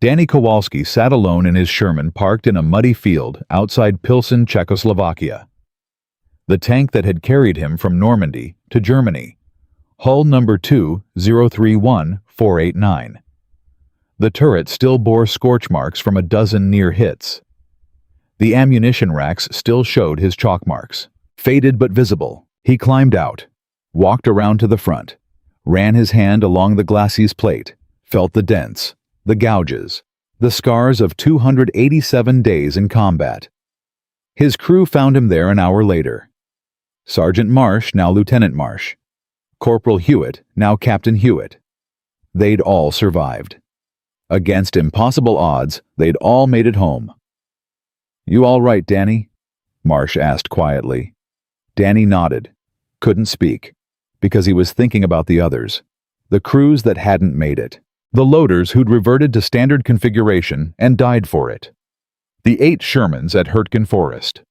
Danny Kowalski sat alone in his Sherman parked in a muddy field outside Pilsen, Czechoslovakia. The tank that had carried him from Normandy to Germany. Hull number 2031489. The turret still bore scorch marks from a dozen near hits. The ammunition racks still showed his chalk marks. Faded but visible, he climbed out, walked around to the front, ran his hand along the glacis plate, felt the dents, the gouges, the scars of 287 days in combat. His crew found him there an hour later. Sergeant Marsh, now Lieutenant Marsh. Corporal Hewitt, now Captain Hewitt. They'd all survived. Against impossible odds, they'd all made it home. "You all right, Danny?" Marsh asked quietly. Danny nodded, couldn't speak, because he was thinking about the others, the crews that hadn't made it, the loaders who'd reverted to standard configuration and died for it. The 8 Shermans at Hürtgen Forest.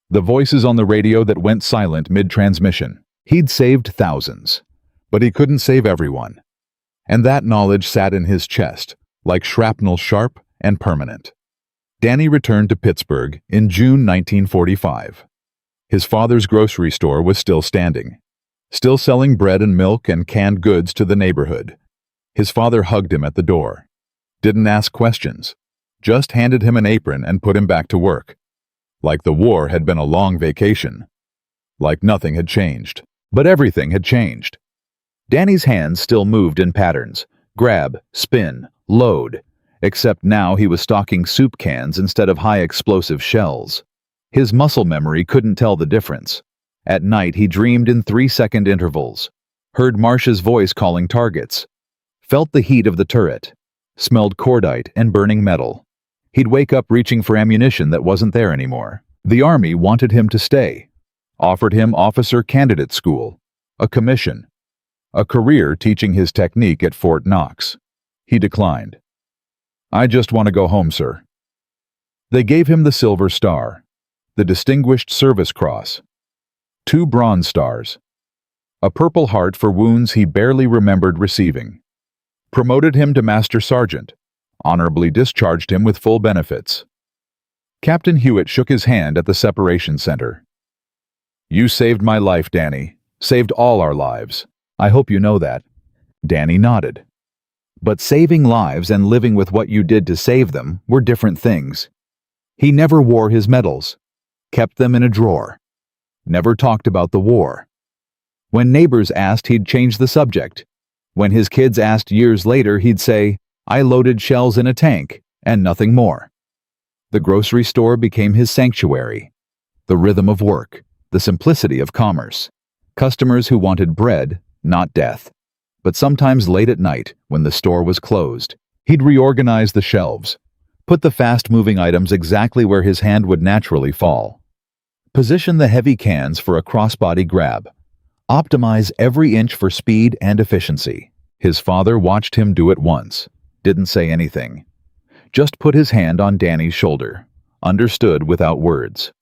The voices on the radio that went silent mid-transmission. He'd saved thousands, but he couldn't save everyone. And that knowledge sat in his chest, like shrapnel, sharp and permanent. Danny returned to Pittsburgh in June 1945. His father's grocery store was still standing. still selling bread and milk and canned goods to the neighborhood. His father hugged him at the door. Didn't ask questions. Just handed him an apron and put him back to work. Like the war had been a long vacation. Like nothing had changed. But everything had changed. Danny's hands still moved in patterns. Grab, spin, load. Except now he was stocking soup cans instead of high-explosive shells. His muscle memory couldn't tell the difference. At night he dreamed in 3-second intervals. Heard Marsh's voice calling targets. Felt the heat of the turret. Smelled cordite and burning metal. He'd wake up reaching for ammunition that wasn't there anymore. The Army wanted him to stay. Offered him officer candidate school. A commission. A career teaching his technique at Fort Knox. He declined. "I just want to go home, sir." They gave him the Silver Star, the Distinguished Service Cross, 2 Bronze Stars, a Purple Heart for wounds he barely remembered receiving. Promoted him to Master Sergeant, honorably discharged him with full benefits. Captain Hewitt shook his hand at the separation center. "You saved my life, Danny. Saved all our lives. I hope you know that." Danny nodded. But saving lives and living with what you did to save them were different things. He never wore his medals. Kept them in a drawer. Never talked about the war. When neighbors asked, he'd change the subject. When his kids asked years later, he'd say, "I loaded shells in a tank," and nothing more. The grocery store became his sanctuary. The rhythm of work, the simplicity of commerce. Customers who wanted bread, not death. But sometimes late at night, when the store was closed, he'd reorganize the shelves, put the fast-moving items exactly where his hand would naturally fall. Position the heavy cans for a crossbody grab. Optimize every inch for speed and efficiency. His father watched him do it once. Didn't say anything. Just put his hand on Danny's shoulder. Understood without words.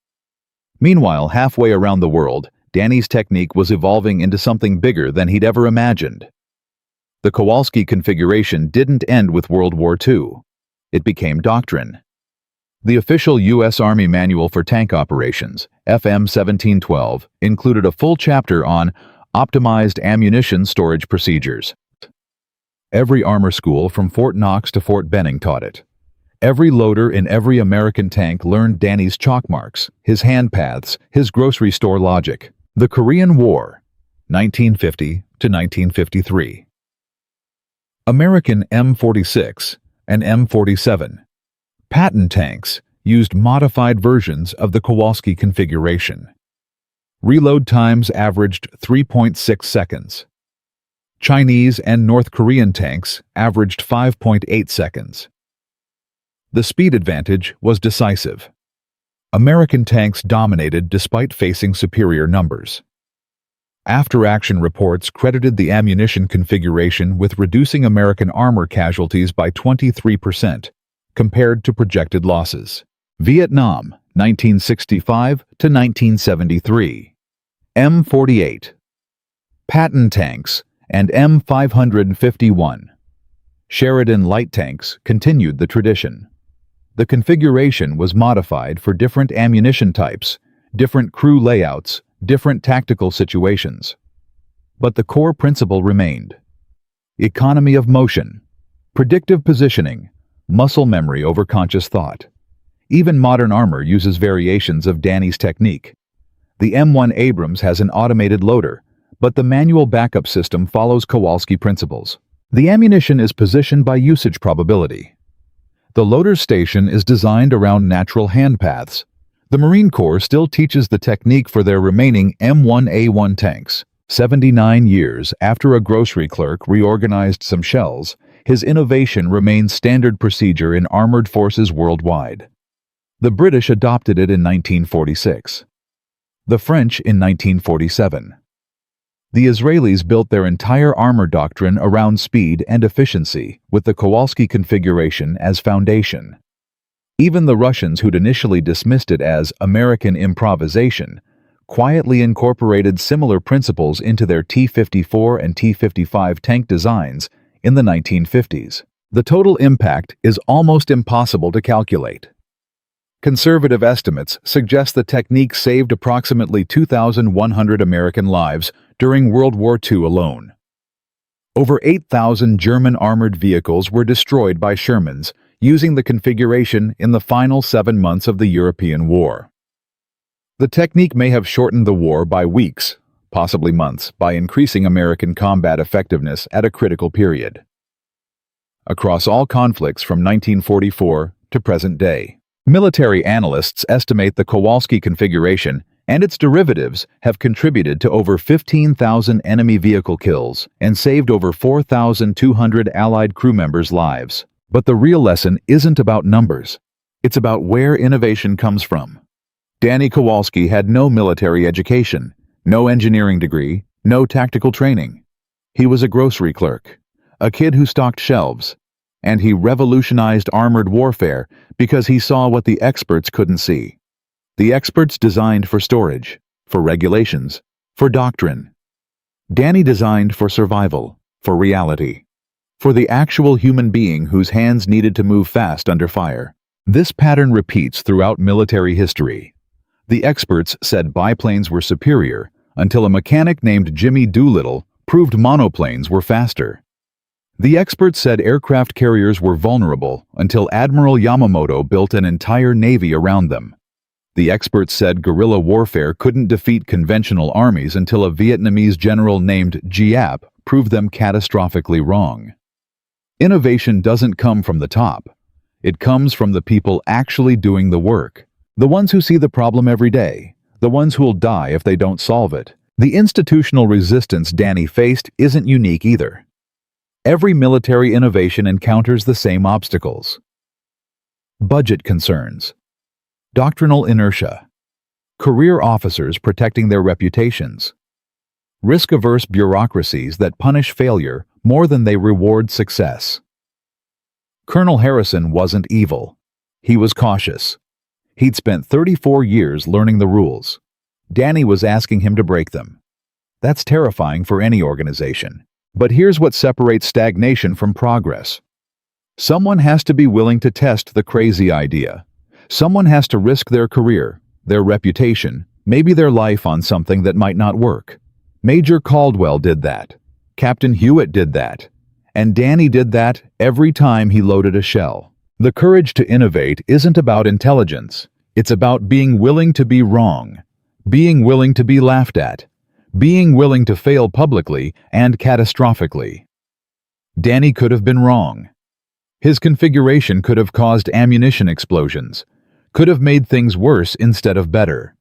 Meanwhile, halfway around the world, Danny's technique was evolving into something bigger than he'd ever imagined. The Kowalski configuration didn't end with World War II. It became doctrine. The official U.S. Army Manual for Tank Operations, FM 1712, included a full chapter on optimized ammunition storage procedures. Every armor school from Fort Knox to Fort Benning taught it. Every loader in every American tank learned Danny's chalk marks, his hand paths, his grocery store logic. The Korean War, 1950 to 1953. American M46 and M47 Patton tanks used modified versions of the Kowalski configuration. Reload times averaged 3.6 seconds. Chinese and North Korean tanks averaged 5.8 seconds. The speed advantage was decisive. American tanks dominated despite facing superior numbers. After-action reports credited the ammunition configuration with reducing American armor casualties by 23% compared to projected losses. Vietnam, 1965 to 1973. M48. Patton tanks and M551. Sheridan light tanks continued the tradition. The configuration was modified for different ammunition types, different crew layouts, different tactical situations. But the core principle remained. Economy of motion, predictive positioning, muscle memory over conscious thought. Even modern armor uses variations of Danny's technique. The M1 Abrams has an automated loader, but the manual backup system follows Kowalski principles. The ammunition is positioned by usage probability. The loader's station is designed around natural hand paths. The Marine Corps still teaches the technique for their remaining M1A1 tanks. 79 years after a grocery clerk reorganized some shells, his innovation remains standard procedure in armored forces worldwide. The British adopted it in 1946. The French in 1947. The Israelis built their entire armor doctrine around speed and efficiency, with the Kowalski configuration as foundation. Even the Russians, who'd initially dismissed it as American improvisation, quietly incorporated similar principles into their T-54 and T-55 tank designs in the 1950s. The total impact is almost impossible to calculate. Conservative estimates suggest the technique saved approximately 2,100 American lives during World War II alone. Over 8,000 German armored vehicles were destroyed by Shermans using the configuration in the final 7 months of the European War. The technique may have shortened the war by weeks, possibly months, by increasing American combat effectiveness at a critical period. Across all conflicts from 1944 to present day, military analysts estimate the Kowalski configuration and its derivatives have contributed to over 15,000 enemy vehicle kills and saved over 4,200 Allied crew members' lives. But the real lesson isn't about numbers. It's about where innovation comes from. Danny Kowalski had no military education, no engineering degree, no tactical training. He was a grocery clerk, a kid who stocked shelves, and he revolutionized armored warfare because he saw what the experts couldn't see. The experts designed for storage, for regulations, for doctrine. Danny designed for survival, for reality, for the actual human being whose hands needed to move fast under fire. This pattern repeats throughout military history. The experts said biplanes were superior until a mechanic named Jimmy Doolittle proved monoplanes were faster. The experts said aircraft carriers were vulnerable until Admiral Yamamoto built an entire navy around them. The experts said guerrilla warfare couldn't defeat conventional armies until a Vietnamese general named Giap proved them catastrophically wrong. Innovation doesn't come from the top. It comes from the people actually doing the work. The ones who see the problem every day. The ones who'll die if they don't solve it. The institutional resistance Danny faced isn't unique either. Every military innovation encounters the same obstacles. Budget concerns. Doctrinal inertia. Career officers protecting their reputations. Risk-averse bureaucracies that punish failure more than they reward success. Colonel Harrison wasn't evil. He was cautious. He'd spent 34 years learning the rules. Danny was asking him to break them. That's terrifying for any organization. But here's what separates stagnation from progress. Someone has to be willing to test the crazy idea. Someone has to risk their career, their reputation, maybe their life on something that might not work. Major Caldwell did that. Captain Hewitt did that. And Danny did that every time he loaded a shell. The courage to innovate isn't about intelligence. It's about being willing to be wrong, being willing to be laughed at, being willing to fail publicly and catastrophically. Danny could have been wrong. His configuration could have caused ammunition explosions, could have made things worse instead of better.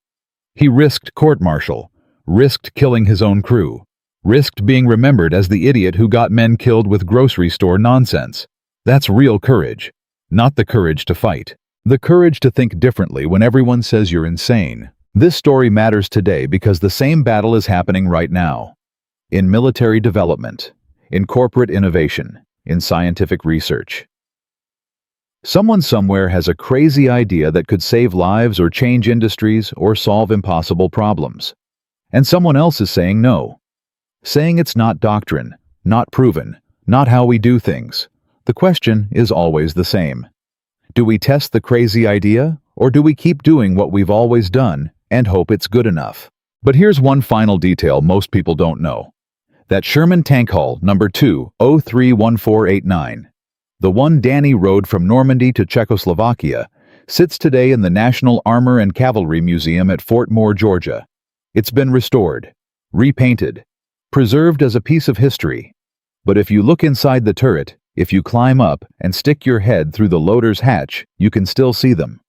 He risked court-martial, risked killing his own crew, risked being remembered as the idiot who got men killed with grocery store nonsense. That's real courage, not the courage to fight. The courage to think differently when everyone says you're insane. This story matters today because the same battle is happening right now. In military development, in corporate innovation, in scientific research. Someone somewhere has a crazy idea that could save lives or change industries or solve impossible problems. And someone else is saying no. Saying it's not doctrine, not proven, not how we do things. The question is always the same. Do we test the crazy idea, or do we keep doing what we've always done and hope it's good enough? But here's one final detail most people don't know. That Sherman tank hull number 2031489, the one Danny rode from Normandy to Czechoslovakia, sits today in the National Armor and Cavalry Museum at Fort Moore, Georgia. It's been restored, repainted, preserved as a piece of history. But if you look inside the turret, if you climb up and stick your head through the loader's hatch, you can still see them.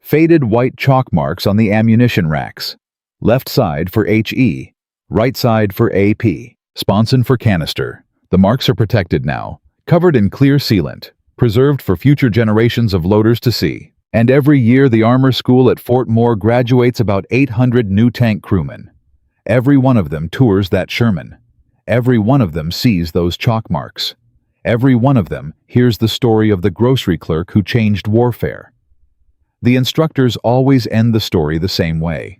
Faded white chalk marks on the ammunition racks. Left side for HE, right side for AP, sponson for canister. The marks are protected now, covered in clear sealant, preserved for future generations of loaders to see. And every year the armor school at Fort Moore graduates about 800 new tank crewmen. Every one of them tours that Sherman. Every one of them sees those chalk marks. Every one of them hears the story of the grocery clerk who changed warfare. The instructors always end the story the same way.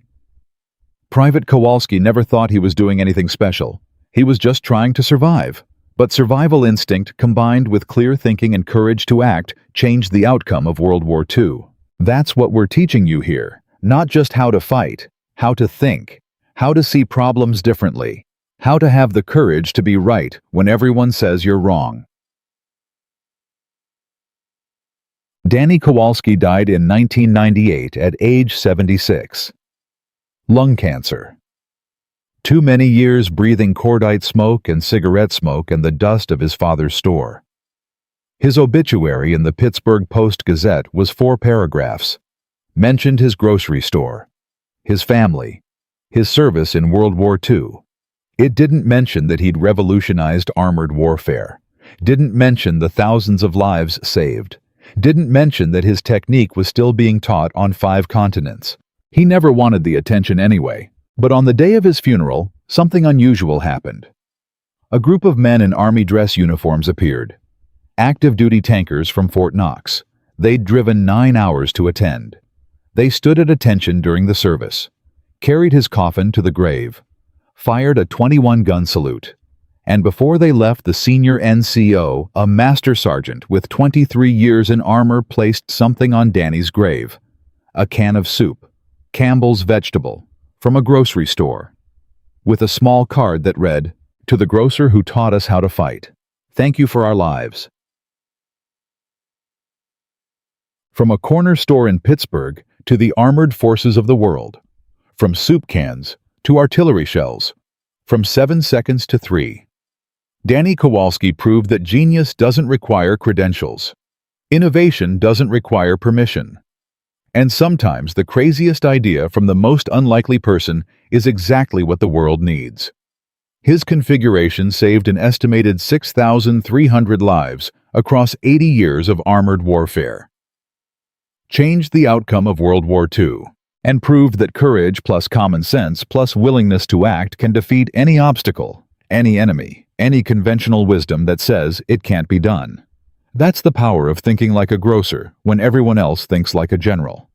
Private Kowalski never thought he was doing anything special. He was just trying to survive. But survival instinct combined with clear thinking and courage to act changed the outcome of World War II. That's what we're teaching you here. Not just how to fight, how to think, how to see problems differently. How to have the courage to be right when everyone says you're wrong. Danny Kowalski died in 1998 at age 76. Lung cancer. Too many years breathing cordite smoke and cigarette smoke and the dust of his father's store. His obituary in the Pittsburgh Post-Gazette was 4 paragraphs. Mentioned his grocery store, his family, his service in World War II. It didn't mention that he'd revolutionized armored warfare. Didn't mention the thousands of lives saved. Didn't mention that his technique was still being taught on 5 continents. He never wanted the attention anyway. But on the day of his funeral, something unusual happened. A group of men in army dress uniforms appeared. Active-duty tankers from Fort Knox. They'd driven 9 hours to attend. They stood at attention during the service, carried his coffin to the grave, fired a 21-gun salute, and before they left, the senior NCO, a master sergeant with 23 years in armor, placed something on Danny's grave. A can of soup, Campbell's vegetable, from a grocery store, with a small card that read, "To the grocer who taught us how to fight. Thank you for our lives." From a corner store in Pittsburgh to the armored forces of the world. From soup cans to artillery shells. From 7 seconds to 3. Danny Kowalski proved that genius doesn't require credentials. Innovation doesn't require permission. And sometimes the craziest idea from the most unlikely person is exactly what the world needs. His configuration saved an estimated 6,300 lives across 80 years of armored warfare. Changed the outcome of World War II, and proved that courage plus common sense plus willingness to act can defeat any obstacle, any enemy, any conventional wisdom that says it can't be done. That's the power of thinking like a grocer when everyone else thinks like a general.